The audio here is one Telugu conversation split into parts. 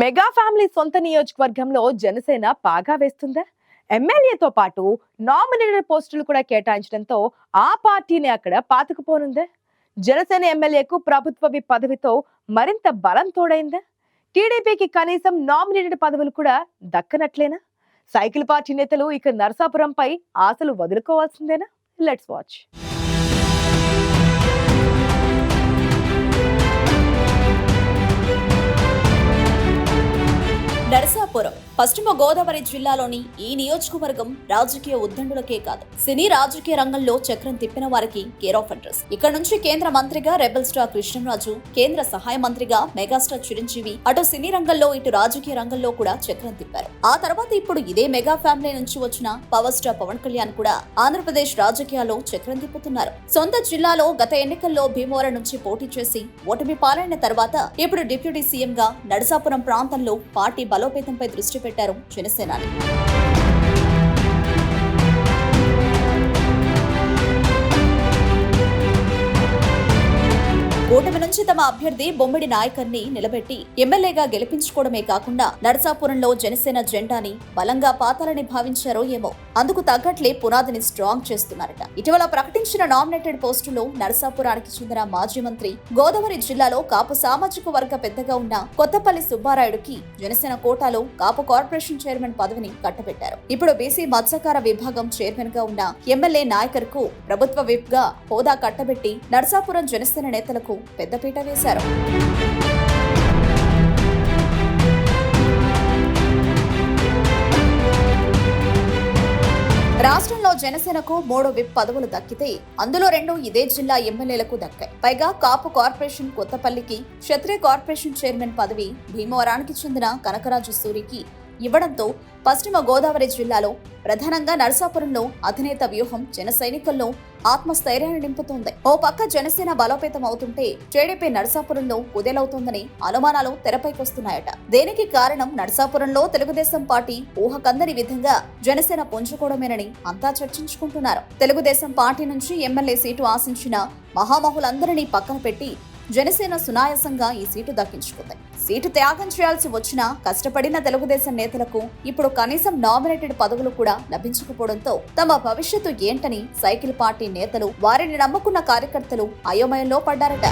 మెగా ఫ్యామిలీ సొంత నియోజకవర్గంలో జనసేన పాగా వేస్తుందా? ఎమ్మెల్యేతో పాటు నామినేటెడ్ పోస్టులు కూడా కేటాయించడంతో ఆ పార్టీని అక్కడ పాతుకుపోనుందా? జనసేన ఎమ్మెల్యేకు ప్రభుత్వ విప్ పదవితో మరింత బలం తోడైందా? టీడీపీకి కనీసం నామినేటెడ్ పదవులు కూడా దక్కనట్లేనా? సైకిల్ పార్టీ నేతలు ఇక నరసాపురంపై ఆశలు వదులుకోవాల్సిందేనా? Let's watch. నరసాపురం పశ్చిమ గోదావరి జిల్లాలోని ఈ నియోజకవర్గం రాజకీయ ఉద్దండులకే కాదు, సినీ రాజకీయ రంగంలో చక్రం తిప్పిన వారికి కేర్ ఆఫ్ అడ్రస్. ఇక్కడ నుంచి కేంద్ర మంత్రిగా రెబల్ స్టార్ కృష్ణంరాజు, కేంద్ర సహాయ మంత్రిగా మెగాస్టార్ చిరంజీవి అటు సినీ రంగంలో ఇటు రాజకీయ రంగంలో కూడా చక్రం తిప్పారు. ఆ తర్వాత ఇప్పుడు ఇదే మెగా ఫ్యామిలీ నుంచి వచ్చిన పవర్ స్టార్ పవన్ కళ్యాణ్ కూడా ఆంధ్రప్రదేశ్ రాజకీయాల్లో చక్రం తిప్పుతున్నారు. సొంత జిల్లాలో గత ఎన్నికల్లో భీమవరం నుంచి పోటీ చేసి ఓటమి పాలైన తర్వాత ఇప్పుడు డిప్యూటీ సీఎం గా నరసాపురం ప్రాంతంలో పార్టీ బలోపేతంపై దృష్టి పెట్టారు జనసేనాని. కూటమి నుంచి తమ అభ్యర్థి బొమ్మిడి నాయకర్ని నిలబెట్టి ఎమ్మెల్యేగా గెలిపించుకోవడమే కాకుండా నరసాపురంలో జనసేన జెండాని బలంగా పాతాలని భావించారో ఏమో, అందుకు తగ్గట్లే పునాదిని స్ట్రాంగ్ చేస్తున్నారట. ఇటీవల ప్రకటించిన నామినేటెడ్ పోస్టులో నరసాపురానికి చెందిన మాజీ మంత్రి, గోదావరి జిల్లాలో కాపు సామాజిక వర్గ పెద్దగా ఉన్న కొత్తపల్లి సుబ్బారాయుడుకి జనసేన కోటాలో కాపు కార్పొరేషన్ చైర్మన్ పదవిని కట్టబెట్టారు. ఇప్పుడు బీసీ మత్స్యకార విభాగం చైర్మన్ గా ఉన్న ఎమ్మెల్యే నాయకర్ కు ప్రభుత్వ విప్ గా హోదా కట్టబెట్టి నరసాపురం జనసేన నేతలకు పెద్దపీట వేశారు. రాష్ట్రంలో జనసేనకు 3 విప్ పదవులు దక్కితే అందులో 2 ఇదే జిల్లా ఎమ్మెల్యేలకు దక్కాయి. పైగా కాపు కార్పొరేషన్ కొత్తపల్లికి, క్షత్రియ కార్పొరేషన్ చైర్మన్ పదవి భీమవరానికి చెందిన కనకరాజు సూరికి ఇవ్వడంతో పశ్చిమ గోదావరి జిల్లాలో ప్రధానంగా నరసాపురంలో అధినేత వ్యూహం జన సైనికుల్లో ఆత్మస్థైర్యాన్ని నింపుతోంది. ఓ పక్క జనసేన బలోపేతం అవుతుంటే టీడీపీ నరసాపురంలో కుదేలవుతోందని అనుమానాలు తెరపైకొస్తున్నాయట. దేనికి కారణం నరసాపురంలో తెలుగుదేశం పార్టీ ఊహకందని విధంగా జనసేన పుంజుకోవడమేనని అంతా చర్చించుకుంటున్నారు. తెలుగుదేశం పార్టీ నుంచి ఎమ్మెల్యే సీటు ఆశించిన మహామహులందరినీ పక్కన పెట్టి జనసేన సునాయాసంగా ఈ సీటు దక్కించుకుంది. సీటు త్యాగం చేయాల్సి వచ్చినా కష్టపడిన తెలుగుదేశం నేతలకు ఇప్పుడు కనీసం నామినేటెడ్ పదవులు కూడా లభించకపోవడంతో తమ భవిష్యత్తు ఏంటని సైకిల్ పార్టీ నేతలు, వారిని నమ్ముకున్న కార్యకర్తలు అయోమయంలో పడ్డారట.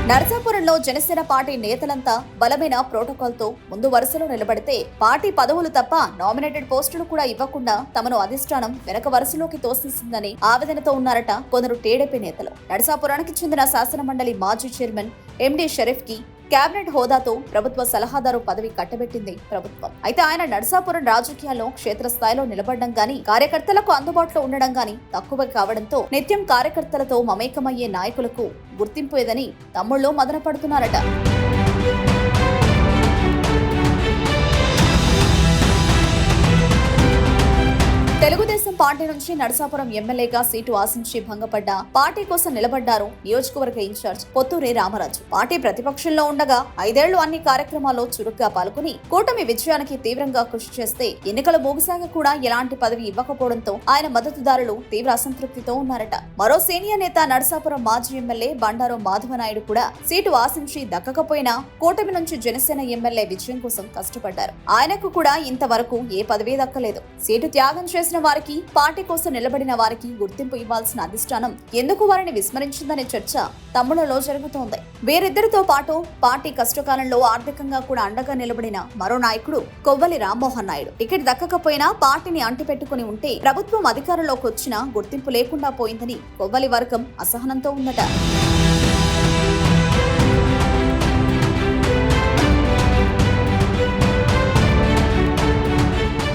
నరసాపురంలో జనసేన పార్టీ నేతలంతా బలమైన ప్రోటోకాల్ తో ముందు వరుసలో నిలబడితే పార్టీ పదవులు తప్ప నామినేటెడ్ పోస్టులు కూడా ఇవ్వకుండా తమను అధిష్టానం వెనక వరుసలోకి తోసేసిందని ఆవేదనతో ఉన్నారట కొందరు టీడీపీ నేతలు. నరసాపురానికి చెందిన శాసనమండలి మాజీ చైర్మన్ ఎండి షరీఫ్ కి కేబినెట్ హోదాతో ప్రభుత్వ సలహాదారు పదవి కట్టబెట్టింది ప్రభుత్వం. అయితే ఆయన నరసాపురం రాజకీయాల్లో క్షేత్రస్థాయిలో నిలబడడం గాని, కార్యకర్తలకు అందుబాటులో ఉండడం గాని తక్కువ కావడంతో నిత్యం కార్యకర్తలతో మమేకమయ్యే నాయకులకు గుర్తింపు ఏదని తమ్ముళ్ళు మదన పడుతున్నారట. తెలుగుదేశం పార్టీ నుంచి నరసాపురం ఎమ్మెల్యేగా సీటు ఆశించి భంగపడ్డ, పార్టీ కోసం నిలబడ్డారు నియోజకవర్గ ఇన్ఛార్జ్ పొత్తూరి రామరాజు. పార్టీ ప్రతిపక్షంలో ఉండగా 5 ఏళ్లు అన్ని కార్యక్రమాల్లో చురుగ్గా పాల్గొని కూటమి విజయానికి తీవ్రంగా కృషి చేస్తే ఎన్నికలు ముగిశాక కూడా ఎలాంటి పదవి ఇవ్వకపోవడంతో ఆయన మద్దతుదారులు తీవ్ర అసంతృప్తితో ఉన్నారట. మరో సీనియర్ నేత నరసాపురం మాజీ ఎమ్మెల్యే బండారు మాధవనాయుడు కూడా సీటు ఆశించి దక్కకపోయినా కూటమి నుంచి జనసేన ఎమ్మెల్యే విజయం కోసం కష్టపడ్డారు. ఆయనకు కూడా ఇంతవరకు ఏ పదవి దక్కలేదు. సీటు త్యాగం చేసిన వారికి, పార్టీ కోసం నిలబడిన వారికి గుర్తింపు ఇవ్వాల్సిన అధిష్టానం ఎందుకు వారిని విస్మరించిందనే చర్చ తమ్ముళ్లలో జరుగుతోంది. వీరిద్దరితో పాటు పార్టీ కష్టకాలంలో ఆర్థికంగా కూడా అండగా నిలబడిన మరో నాయకుడు కొవ్వలి రామ్మోహన్ నాయుడు. టికెట్ దక్కకపోయినా పార్టీని అంటిపెట్టుకుని ఉంటే ప్రభుత్వం అధికారంలోకి వచ్చినా గుర్తింపు లేకుండా పోయిందని కొవ్వలి వర్గం అసహనంతో ఉందట.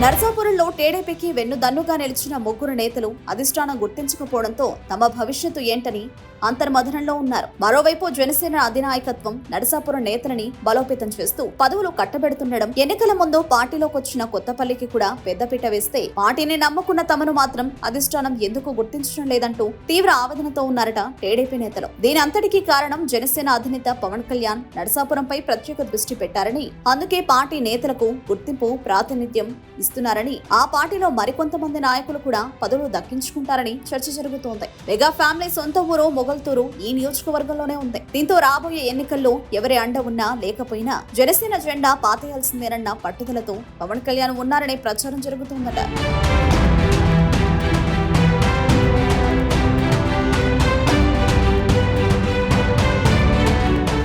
నరసాపురంలో టీడీపీకి వెన్నుదన్నుగా నిలిచిన 3 నేతలు అధిష్టానం గుర్తించకపోవడంతో తమ భవిష్యత్తు ఏంటని అంతర్మథనంలో ఉన్నారు. మరోవైపు జనసేన అధినాయకత్వం నరసాపురం నేతలని బలోపేతం చేస్తూ పదవులు కట్టబెడుతుండడం, ఎన్నికల ముందు పార్టీలోకి వచ్చిన కొత్తపల్లికి కూడా పెద్దపీట వేస్తే పార్టీని నమ్ముకున్న తమను మాత్రం అధిష్టానం ఎందుకు గుర్తించడం లేదంటూ తీవ్ర ఆవేదనతో ఉన్నారట టీడీపీ నేతలు. దీని అంతటికీ కారణం జనసేన అధినేత పవన్ కళ్యాణ్ నరసాపురంపై ప్రత్యేక దృష్టి పెట్టారని, అందుకే పార్టీ నేతలకు గుర్తింపు, ప్రాతినిధ్యం ఇస్తున్నారని, ఆ పార్టీలో మరికొంతమంది నాయకులు కూడా పదవులు దక్కించుకుంటారని చర్చ జరుగుతోంది. మెగా ఫ్యామిలీ సొంత ఊరు మొగల్తూరు ఈ నియోజకవర్గంలోనే ఉంది. దీంతో రాబోయే ఎన్నికల్లో ఎవరి అండ ఉన్నా లేకపోయినా జనసేన జెండా పాతేయాల్సిందేనన్న పట్టుదలతో పవన్ కళ్యాణ్ ఉన్నారనే ప్రచారం జరుగుతోందట.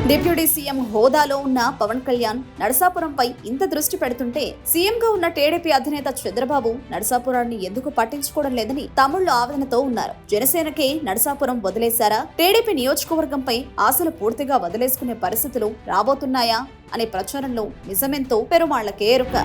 డిప్యూటీ సీఎం హోదాలో ఉన్న పవన్ కళ్యాణ్ నరసాపురంపై ఇంత దృష్టి పెడుతుంటే, సీఎంగా ఉన్న టీడీపీ అధినేత చంద్రబాబు నరసాపురాన్ని ఎందుకు పట్టించుకోవడం లేదని తమ్ముళ్లు ఆవేదనతో ఉన్నారు. జనసేనకే నరసాపురం వదిలేశారా? టీడీపీ నియోజకవర్గంపై ఆశలు పూర్తిగా వదిలేసుకునే పరిస్థితులు రాబోతున్నాయా అనే ప్రచారంలో నిజమెంతో పెరుమాళ్లకే ఎరుక.